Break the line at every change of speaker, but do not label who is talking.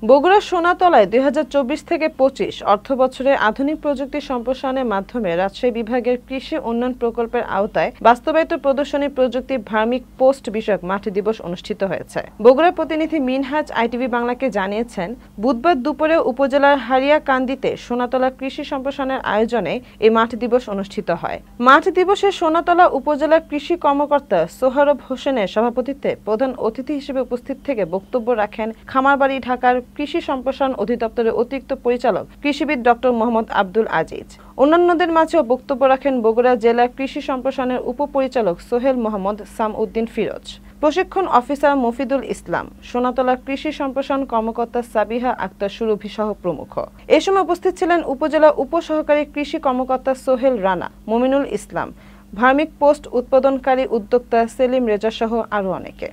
বগুড়ার সোনাতলায় ২০২৪ থেকে ২৫ অর্থবছরে আধুনিক প্রযুক্তি সম্প্রসারণের মাধ্যমে রাজশাহী বিভাগের কৃষি উন্নয়ন প্রকল্পের আওতায় বাস্তবায়িত প্রদর্শনী প্রযুক্তি ভার্মিক পোস্ট বিষয়ক মাঠে দিবস অনুষ্ঠিত হয়েছে। বগুড়ার প্রতিনিধি মিনহাজ আইটিভি বাংলাকে জানিয়েছেন, বুধবার দুপুরে উপজেলার হারিয়াকান্দিতে সোনাতলা কৃষি সম্প্রসারণের আয়োজনে এই মাঠ দিবস অনুষ্ঠিত হয়। মাঠ দিবসে সোনাতলা উপজেলার কৃষি কর্মকর্তা সোহরাব হোসেনের সভাপতিত্বে প্রধান অতিথি হিসেবে উপস্থিত থেকে বক্তব্য রাখেন খামারবাড়ি ঢাকার কৃষি সম্প্রসারণ অধিদপ্তরের অতিরিক্ত পরিচালক কৃষিবিদ ডক্টর মোহাম্মদ আব্দুল আজিজ। অন্যান্যদের মাঝেও বক্তব্য রাখেন বগুড়া জেলা কৃষি সম্প্রসারণের উপপরিচালক সোহেল মোহাম্মদ সামউদ্দিন ফিরোজ, প্রশিক্ষণ অফিসার মফিদুল ইসলাম, সোনাতলা কৃষি সম্প্রসারণ কর্মকর্তা সাবিহা আক্তার সুরভি সহ প্রমুখ। এ সময় উপস্থিত ছিলেন উপজেলা উপসহকারী কৃষি কর্মকর্তা সোহেল রানা, মমিনুল ইসলাম, ভার্মিক পোস্ট উৎপাদনকারী উদ্যোক্তা সেলিম রেজা সহ আরও অনেকে।